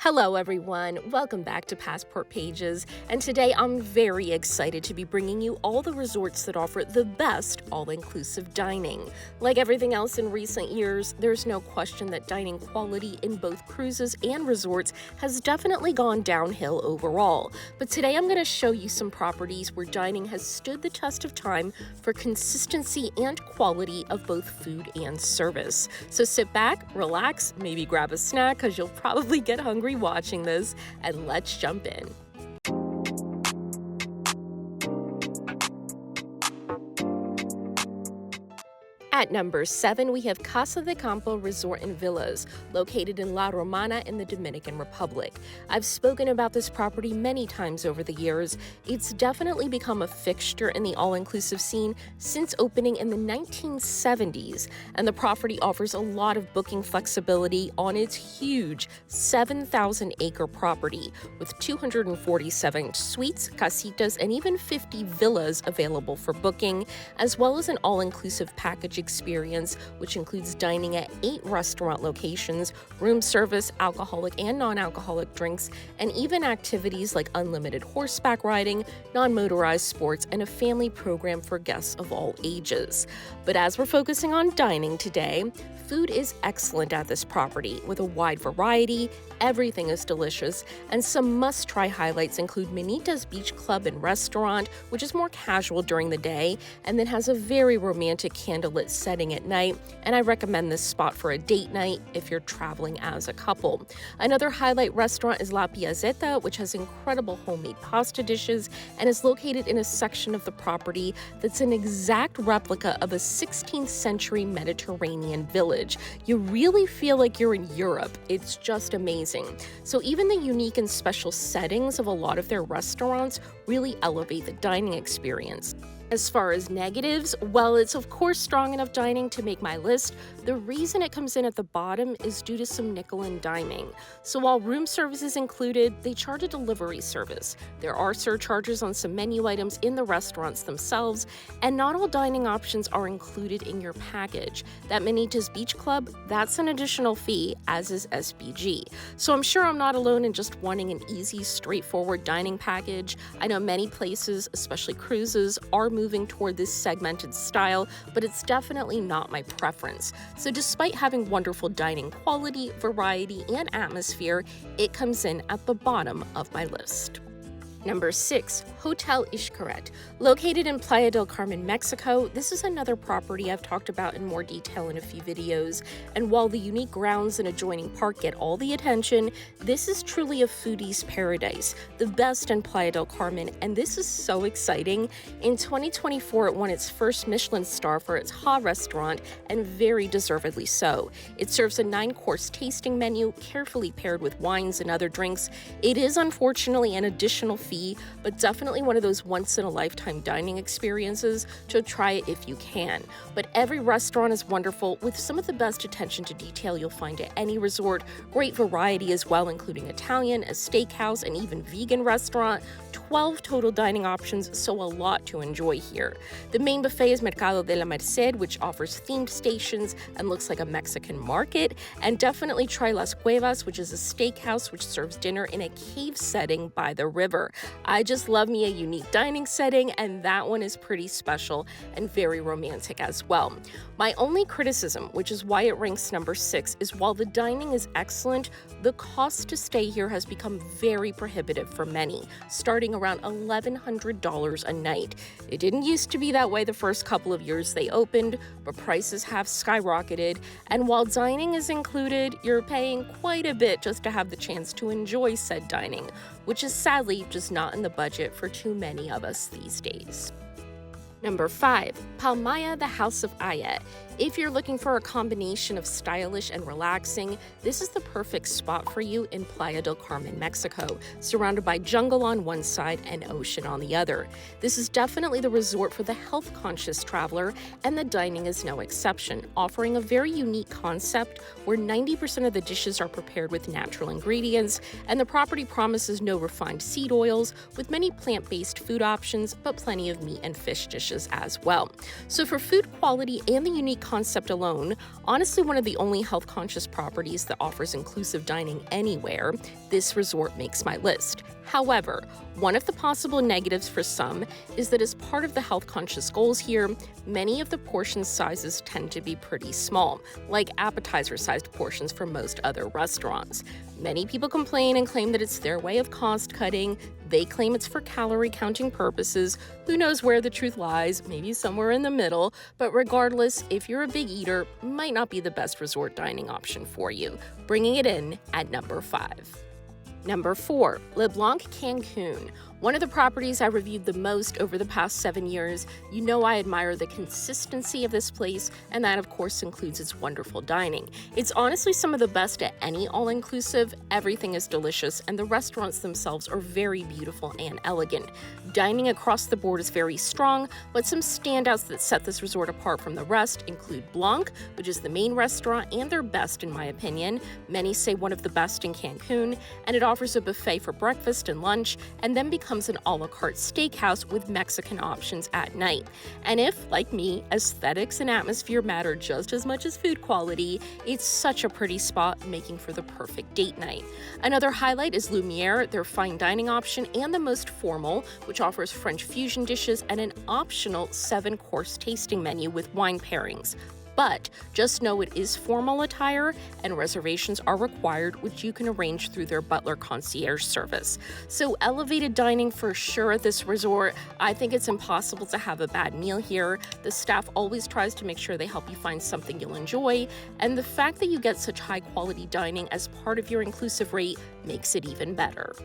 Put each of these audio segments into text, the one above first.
Hello everyone, welcome back to Passport Pages, and today I'm very excited to be bringing you all the resorts that offer the best all-inclusive dining. Like everything else in recent years, there's no question that dining quality in both cruises and resorts has definitely gone downhill overall. But today I'm going to show you some properties where dining has stood the test of time for consistency and quality of both food and service. So sit back, relax, maybe grab a snack because you'll probably get hungry watching this, and let's jump in. At number 7, we have Casa de Campo Resort and Villas, located in La Romana in the Dominican Republic. I've spoken about this property many times over the years. It's definitely become a fixture in the all-inclusive scene since opening in the 1970s, and the property offers a lot of booking flexibility on its huge 7,000-acre property, with 247 suites, casitas, and even 50 villas available for booking, as well as an all-inclusive package experience, which includes dining at 8 restaurant locations, room service, alcoholic and non-alcoholic drinks, and even activities like unlimited horseback riding, non-motorized sports, and a family program for guests of all ages. But as we're focusing on dining today, food is excellent at this property with a wide variety. Everything is delicious, and some must-try highlights include Manita's Beach Club and Restaurant, which is more casual during the day and then has a very romantic candlelit setting at night, and I recommend this spot for a date night if you're traveling as a couple. Another highlight restaurant is La Piazzetta, which has incredible homemade pasta dishes and is located in a section of the property that's an exact replica of a 16th century Mediterranean village. You really feel like you're in Europe. It's just amazing. So even the unique and special settings of a lot of their restaurants really elevate the dining experience. As far as negatives, well, it's of course strong enough dining to make my list. The reason it comes in at the bottom is due to some nickel and diming. So while room service is included, they charge a delivery service. There are surcharges on some menu items in the restaurants themselves, and not all dining options are included in your package. That Manita's Beach Club, that's an additional fee, as is SBG. So I'm sure I'm not alone in just wanting an easy, straightforward dining package. I know many places, especially cruises, are moving toward this segmented style, but it's definitely not my preference. So despite having wonderful dining quality, variety, and atmosphere, it comes in at the bottom of my list. Number 6, Hotel Xcaret. Located in Playa del Carmen, Mexico, this is another property I've talked about in more detail in a few videos, and while the unique grounds and adjoining park get all the attention, this is truly a foodie's paradise, the best in Playa del Carmen, and this is so exciting. In 2024, it won its first Michelin star for its Ha restaurant, and very deservedly so. It serves a 9-course tasting menu, carefully paired with wines and other drinks. It is unfortunately an additional fee, but definitely one of those once-in-a-lifetime dining experiences, so try it if you can. But every restaurant is wonderful, with some of the best attention to detail you'll find at any resort. Great variety as well, including Italian, a steakhouse, and even vegan restaurant. 12 total dining options, so a lot to enjoy here. The main buffet is Mercado de la Merced, which offers themed stations and looks like a Mexican market. And definitely try Las Cuevas, which is a steakhouse which serves dinner in a cave setting by the river. I just love me a unique dining setting, and that one is pretty special and very romantic as well. My only criticism, which is why it ranks number 6, is while the dining is excellent, the cost to stay here has become very prohibitive for many, starting around $1,100 a night. It didn't used to be that way the first couple of years they opened, but prices have skyrocketed, and while dining is included, you're paying quite a bit just to have the chance to enjoy said dining, which is sadly just not in the budget for too many of us these days. Number 5, Palmaia, the House of Ayet. If you're looking for a combination of stylish and relaxing, this is the perfect spot for you in Playa del Carmen, Mexico, surrounded by jungle on one side and ocean on the other. This is definitely the resort for the health-conscious traveler, and the dining is no exception, offering a very unique concept where 90% of the dishes are prepared with natural ingredients, and the property promises no refined seed oils, with many plant-based food options, but plenty of meat and fish dishes delicious as well. So for food quality and the unique concept alone, honestly one of the only health-conscious properties that offers inclusive dining anywhere, this resort makes my list. However, one of the possible negatives for some is that as part of the health-conscious goals here, many of the portion sizes tend to be pretty small, like appetizer-sized portions for most other restaurants. Many people complain and claim that it's their way of cost cutting. They claim it's for calorie counting purposes. Who knows where the truth lies? Maybe somewhere in the middle. But regardless, if you're a big eater, might not be the best resort dining option for you. Bringing it in at number 5. Number 4, Le Blanc Cancun. One of the properties I reviewed the most over the past 7 years. You know I admire the consistency of this place, and that of course includes its wonderful dining. It's honestly some of the best at any all-inclusive. Everything is delicious, and the restaurants themselves are very beautiful and elegant. Dining across the board is very strong, but some standouts that set this resort apart from the rest include Blanc, which is the main restaurant and their best in my opinion. Many say one of the best in Cancun, and it offers a buffet for breakfast and lunch, and then becomes an a la carte steakhouse with Mexican options at night. And if, like me, aesthetics and atmosphere matter just as much as food quality, it's such a pretty spot, making for the perfect date night. Another highlight is Lumiere, their fine dining option, and the most formal, which offers French fusion dishes and an optional 7-course tasting menu with wine pairings. But just know it is formal attire, and reservations are required, which you can arrange through their butler concierge service. So elevated dining for sure at this resort. I think it's impossible to have a bad meal here. The staff always tries to make sure they help you find something you'll enjoy, and the fact that you get such high quality dining as part of your inclusive rate makes it even better.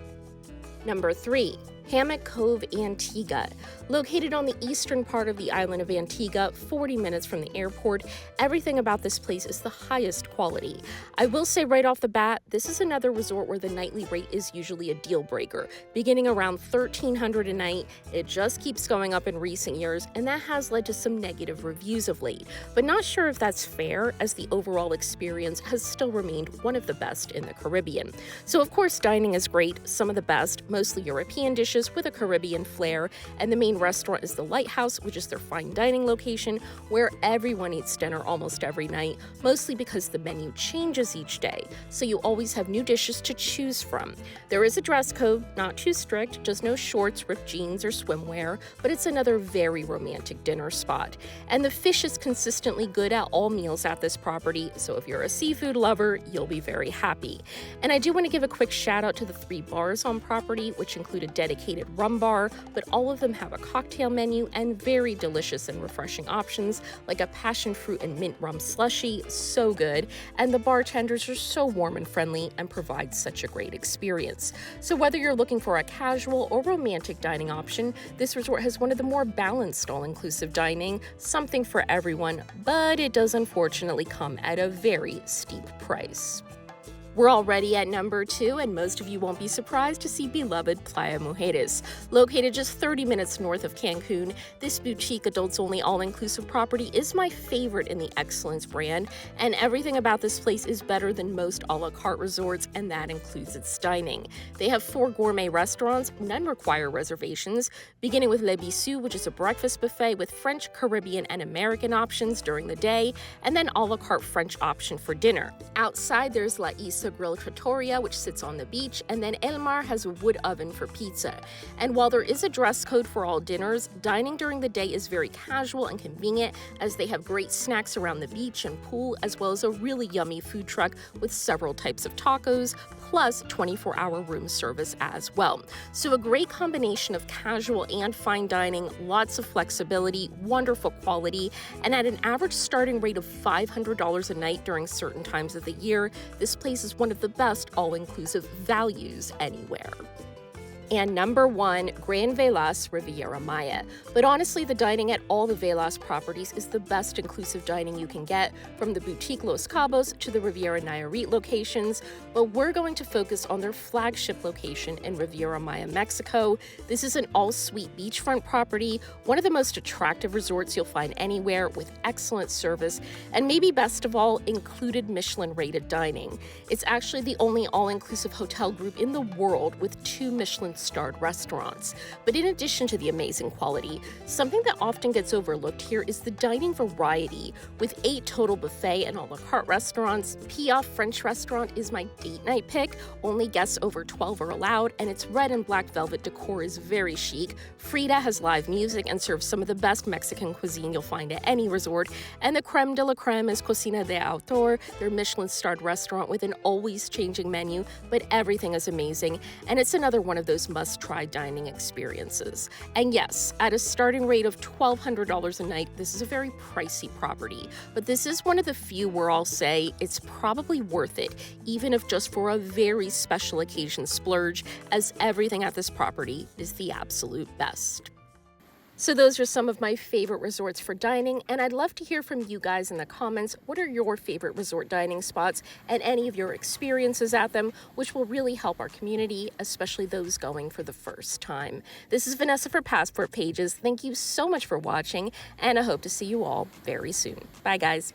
Number 3. Hammock Cove, Antigua. Located on the eastern part of the island of Antigua, 40 minutes from the airport, everything about this place is the highest quality. I will say right off the bat, this is another resort where the nightly rate is usually a deal breaker. Beginning around $1,300 a night, it just keeps going up in recent years, and that has led to some negative reviews of late. But not sure if that's fair, as the overall experience has still remained one of the best in the Caribbean. So of course dining is great, some of the best, mostly European dishes with a Caribbean flair, and the main restaurant is the Lighthouse, which is their fine dining location where everyone eats dinner almost every night, mostly because the menu changes each day, so you always have new dishes to choose from. There is a dress code, not too strict, just no shorts, ripped jeans, or swimwear, but it's another very romantic dinner spot. And the fish is consistently good at all meals at this property, so if you're a seafood lover, you'll be very happy. And I do want to give a quick shout out to the 3 bars on property, which include a dedicated rum bar, but all of them have a cocktail menu and very delicious and refreshing options like a passion fruit and mint rum slushie, so good, and the bartenders are so warm and friendly and provide such a great experience. So whether you're looking for a casual or romantic dining option, this resort has one of the more balanced all-inclusive dining, something for everyone, but it does unfortunately come at a very steep price. We're already at number 2, and most of you won't be surprised to see beloved Playa Mujeres. Located just 30 minutes north of Cancun, this boutique adults-only all-inclusive property is my favorite in the Excellence brand, and everything about this place is better than most a la carte resorts, and that includes its dining. They have 4 gourmet restaurants, none require reservations, beginning with Le Bissou, which is a breakfast buffet with French, Caribbean, and American options during the day, and then a la carte French option for dinner. Outside, there's La Isa Grill Trattoria, which sits on the beach, and then El Mar has a wood oven for pizza. And while there is a dress code for all dinners, dining during the day is very casual and convenient, as they have great snacks around the beach and pool, as well as a really yummy food truck with several types of tacos, plus 24-hour room service as well. So a great combination of casual and fine dining, lots of flexibility, wonderful quality, and at an average starting rate of $500 a night during certain times of the year, this place is one of the best all-inclusive values anywhere. And number 1, Grand Velas, Riviera Maya. But honestly, the dining at all the Velas properties is the best inclusive dining you can get, from the boutique Los Cabos to the Riviera Nayarit locations, but we're going to focus on their flagship location in Riviera Maya, Mexico. This is an all-suite beachfront property, one of the most attractive resorts you'll find anywhere, with excellent service, and maybe best of all, included Michelin-rated dining. It's actually the only all-inclusive hotel group in the world with 2 Michelin 5-starred restaurants. But in addition to the amazing quality, something that often gets overlooked here is the dining variety. With 8 total buffet and a la carte restaurants, Piaf French restaurant is my date night pick. Only guests over 12 are allowed, and its red and black velvet decor is very chic. Frida has live music and serves some of the best Mexican cuisine you'll find at any resort. And the creme de la creme is Cocina de Autor, their Michelin-starred restaurant with an always-changing menu, but everything is amazing, and it's another one of those must-try dining experiences. And yes, at a starting rate of $1,200 a night, this is a very pricey property, but this is one of the few where I'll say it's probably worth it, even if just for a very special occasion splurge, as everything at this property is the absolute best. So those are some of my favorite resorts for dining, and I'd love to hear from you guys in the comments. What are your favorite resort dining spots and any of your experiences at them, which will really help our community, especially those going for the first time. This is Vanessa for Passport Pages. Thank you so much for watching, and I hope to see you all very soon. Bye, guys.